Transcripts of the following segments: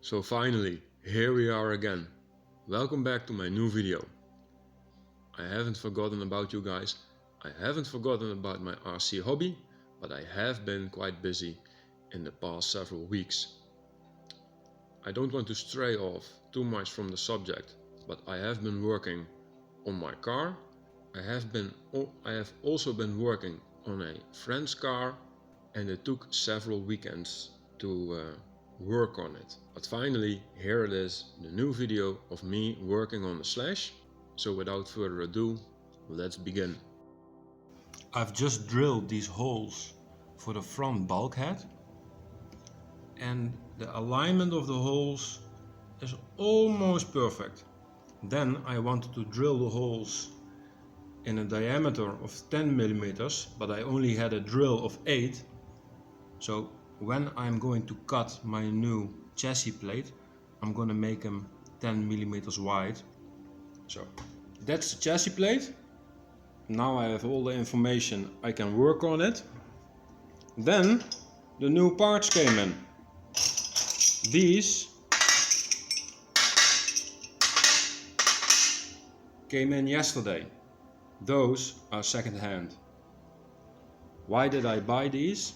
So finally, here we are again. Welcome back to my new video. I haven't forgotten about you guys. I haven't forgotten about my RC hobby, but I have been quite busy in the past several weeks. I don't want to stray off too much from the subject, but I have been working on my car. I have also been working on a friend's car, and it took several weekends to work on it. But finally, here it is, the new video of me working on the Slash. So without further ado, let's begin. I've just drilled these holes for the front bulkhead, and the alignment of the holes is almost perfect. Then I wanted to drill the holes in a diameter of 10 millimeters, but I only had a drill of 8. So when I'm going to cut my new chassis plate, I'm going to make them 10 millimeters wide. So that's the chassis plate. Now I have all the information, I can work on it. Then the new parts came in. These came in yesterday. Those are second hand. Why did I buy these?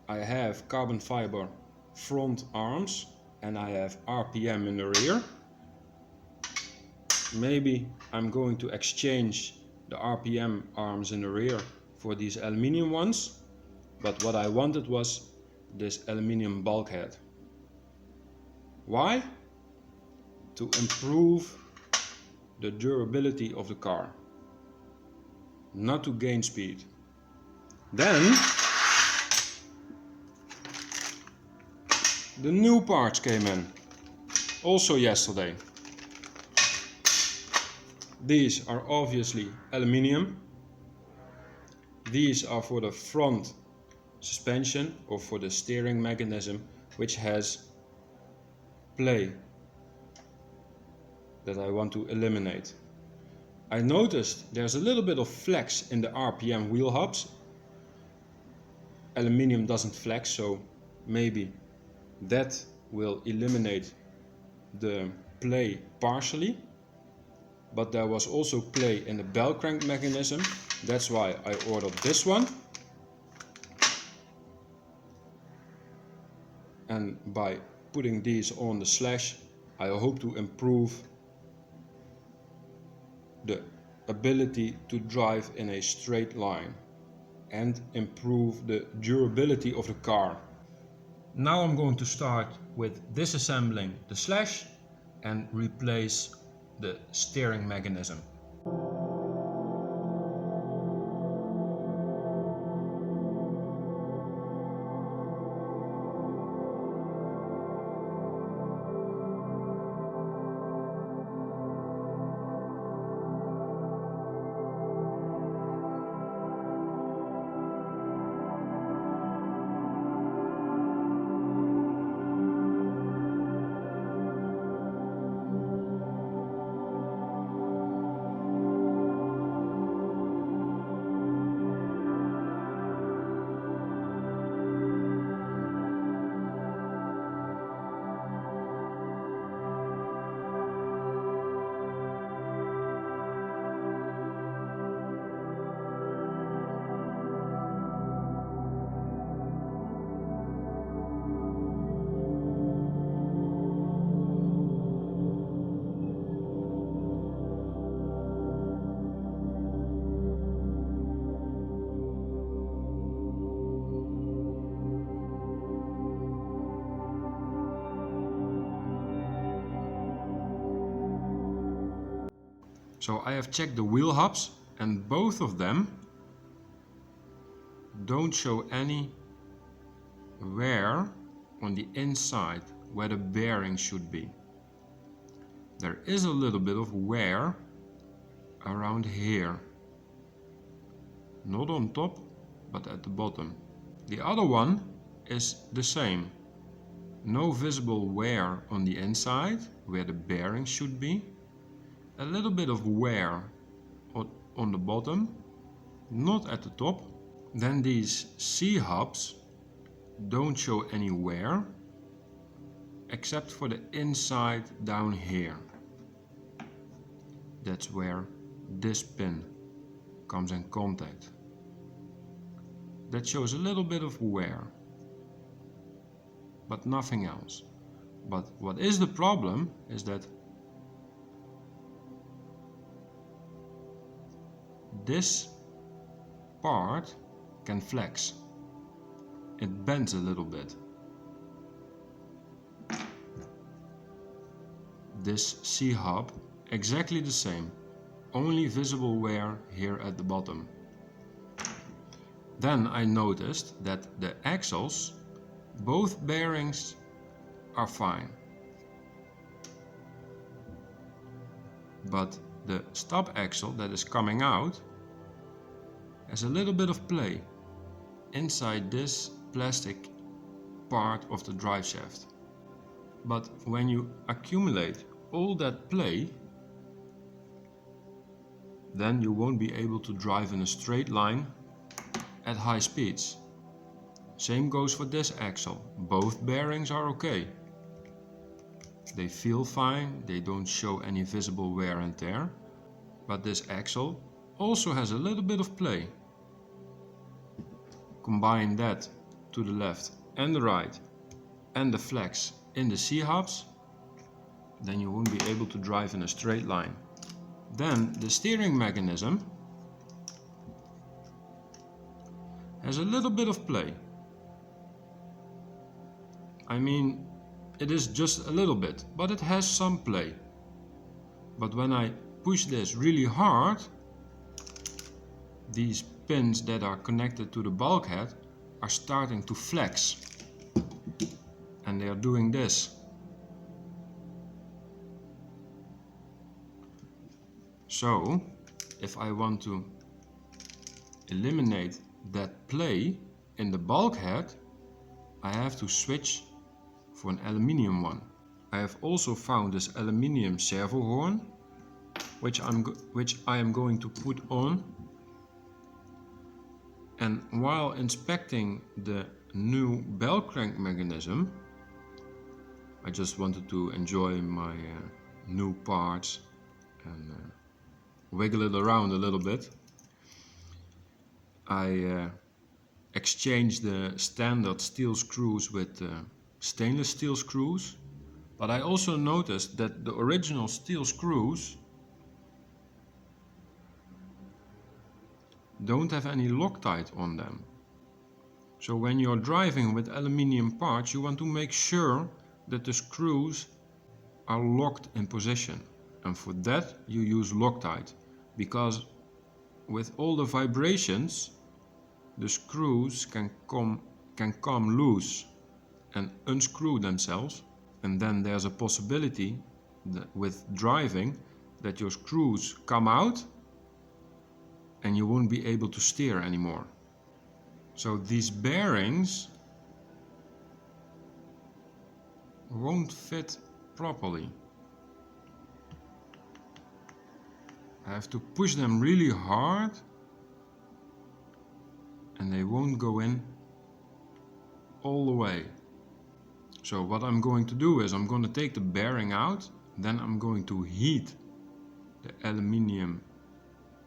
I have carbon fiber front arms and I have RPM in the rear. Maybe I'm going to exchange the RPM arms in the rear for these aluminium ones, but what I wanted was this aluminium bulkhead. Why? To improve the durability of the car, not to gain speed. Then the new parts came in, also yesterday. These are obviously aluminium. These are for the front suspension or for the steering mechanism, which has play that I want to eliminate. I noticed there's a little bit of flex in the RPM wheel hubs. Aluminium doesn't flex, so maybe that will eliminate the play partially. But there was also play in the bell crank mechanism. That's why I ordered this one. And by putting these on the Slash, I hope to improve the ability to drive in a straight line and improve the durability of the car. Now I'm going to start with disassembling the Slash and replace the steering mechanism. So I have checked the wheel hubs and both of them don't show any wear on the inside where the bearing should be. There is a little bit of wear around here. Not on top, but at the bottom. The other one is the same. No visible wear on the inside where the bearing should be. A little bit of wear on the bottom, not at the top. Then these C-hubs don't show any wear. except for the inside down here. That's where this pin comes in contact. That shows a little bit of wear, but nothing else. But what is the problem is that this part can flex. It bends a little bit. This C-hub, exactly the same, only visible wear here at the bottom. Then I noticed that the axles, both bearings, are fine. But the stub axle that is coming out has a little bit of play inside this plastic part of the drive shaft. But when you accumulate all that play, then you won't be able to drive in a straight line at high speeds. Same goes for this axle. Both bearings are okay. They feel fine, they don't show any visible wear and tear. But this axle also has a little bit of play. Combine that to the left and the right and the flex in the C-hubs, then you won't be able to drive in a straight line. Then the steering mechanism has a little bit of play. I mean, it is just a little bit, but it has some play. But when I push this really hard, these pins that are connected to the bulkhead are starting to flex. And they are doing this. So, if I want to eliminate that play in the bulkhead, I have to switch for an aluminium one. I have also found this aluminium servo horn, which I am going to put on. And while inspecting the new bell crank mechanism, I just wanted to enjoy my new parts and wiggle it around a little bit. I exchanged the standard steel screws with stainless steel screws, but I also noticed that the original steel screws don't have any Loctite on them. So when you're driving with aluminium parts, you want to make sure that the screws are locked in position, and for that you use Loctite, because with all the vibrations the screws can come loose and unscrew themselves, and then there's a possibility that with driving that your screws come out and you won't be able to steer anymore. So these bearings won't fit properly. I have to push them really hard and they won't go in all the way. So what I'm going to do is I'm going to take the bearing out, then I'm going to heat the aluminium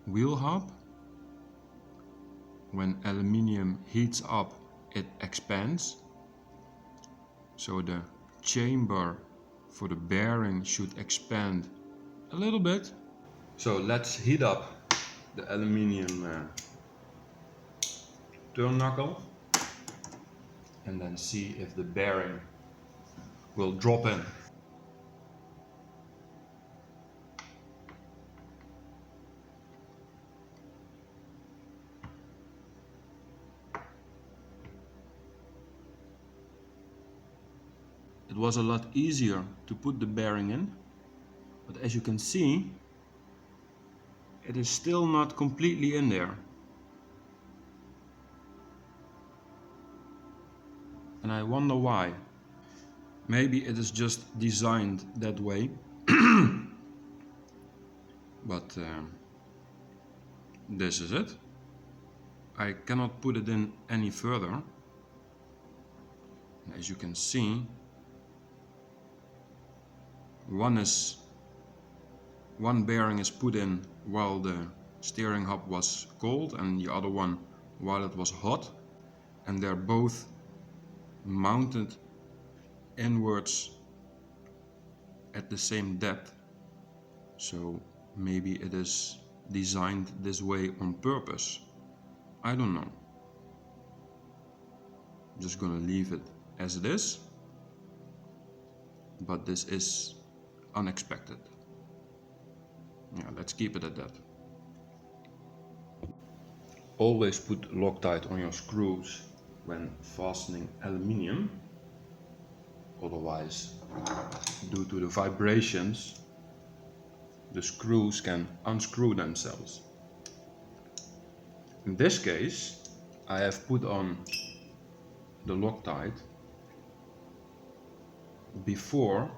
wheel hub. When aluminium heats up, it expands. So the chamber for the bearing should expand a little bit. So let's heat up the aluminium turn knuckle and then see if the bearing will drop in. It was a lot easier to put the bearing in, but as you can see, it is still not completely in there. And I wonder why. Maybe it is just designed that way. But this is it. I cannot put it in any further. And as you can see, One bearing is put in while the steering hub was cold and the other one while it was hot, and they're both mounted inwards at the same depth. So maybe it is designed this way on purpose. I don't know. I'm just gonna leave it as it is, but this is unexpected. Yeah, let's keep it at that. Always put Loctite on your screws when fastening aluminium, otherwise, due to the vibrations, the screws can unscrew themselves. In this case, I have put on the Loctite before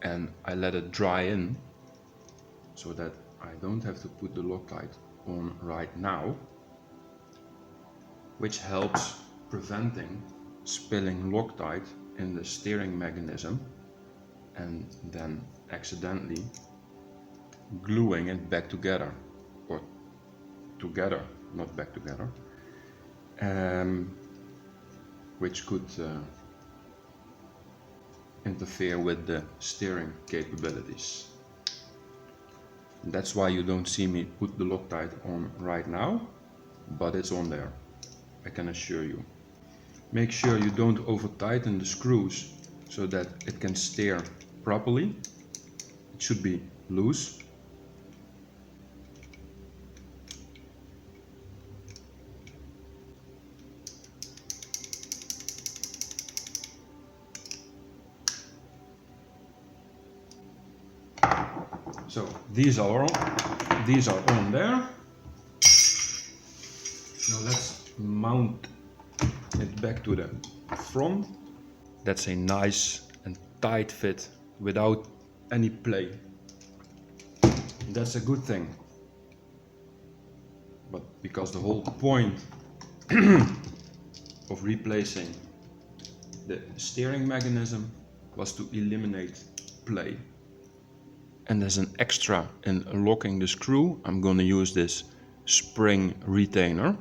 and I let it dry in so that I don't have to put the Loctite on right now, which helps preventing spilling Loctite in the steering mechanism and then accidentally gluing it back together, or together, not back together, which could interfere with the steering capabilities. That's why you don't see me put the Loctite on right now, but it's on there, I can assure you. Make sure you don't over tighten the screws so that it can steer properly. It should be loose. So these are on there. Now let's mount it back to the front. That's a nice and tight fit without any play. That's a good thing. But because the whole point of replacing the steering mechanism was to eliminate play. And as an extra in locking the screw, I'm going to use this spring retainer,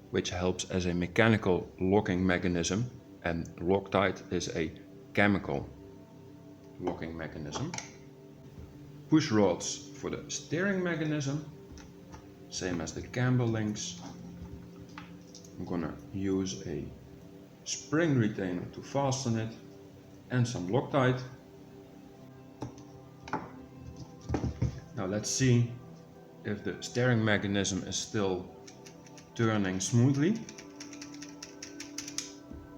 which helps as a mechanical locking mechanism, and Loctite is a chemical locking mechanism. Push rods for the steering mechanism, same as the camber links. I'm gonna use a spring retainer to fasten it and some Loctite. Now let's see if the steering mechanism is still turning smoothly.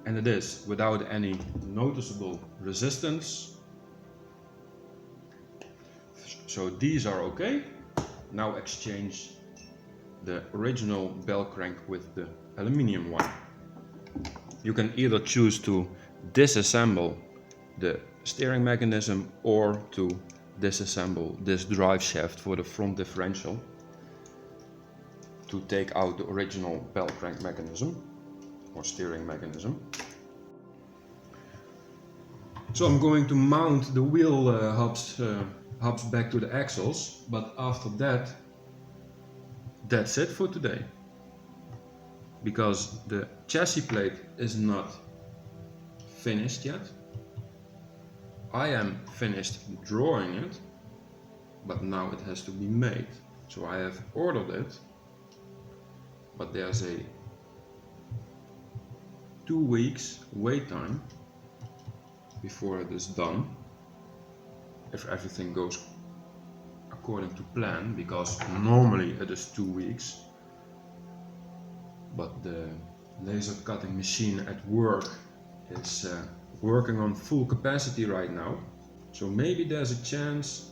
And it is, without any noticeable resistance. So these are okay. Now exchange the original bell crank with the aluminium one. You can either choose to disassemble the steering mechanism or to disassemble this drive shaft for the front differential to take out the original bell crank mechanism or steering mechanism. So I'm going to mount the wheel hubs back to the axles, but after that, that's it for today. Because the chassis plate is not finished yet. I am finished drawing it, but now it has to be made. So I have ordered it, but there's a 2 weeks wait time before it is done, if everything goes according to plan, because normally it is 2 weeks, but the laser cutting machine at work is working on full capacity right now, so maybe there's a chance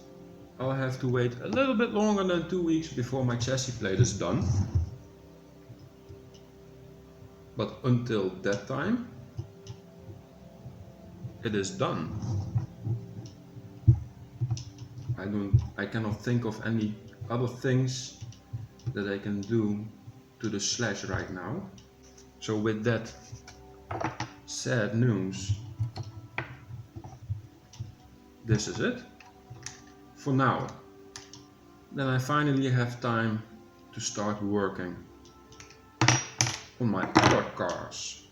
I'll have to wait a little bit longer than 2 weeks before my chassis plate is done. But until that time, it is done. I cannot think of any other things that I can do to the slash right now. So with that sad news, this is it for now. Then I finally have time to start working on my other cars.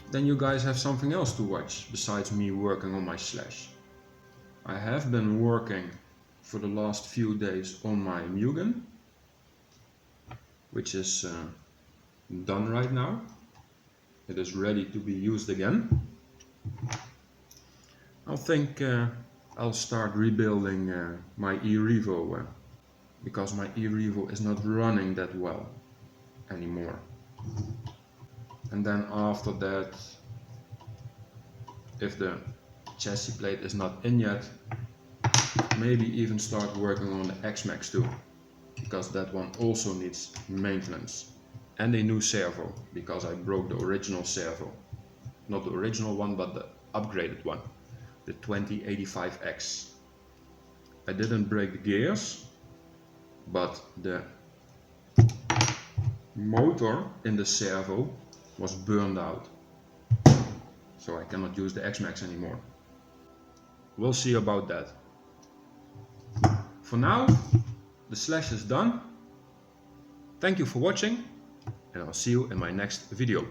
Then you guys have something else to watch besides me working on my Slash. I have been working for the last few days on my Mugen, which is done right now. It is ready to be used again. I think I'll start rebuilding my eRevo because my eRevo is not running that well anymore. And then after that, if the chassis plate is not in yet, maybe even start working on the X-Max too, because that one also needs maintenance. And a new servo, because I broke the original servo. Not the original one, but the upgraded one, the 2085X. I didn't break the gears, but the motor in the servo was burned out. So I cannot use the X-Max anymore. We'll see about that. For now, the Slash is done. Thank you for watching, and I'll see you in my next video.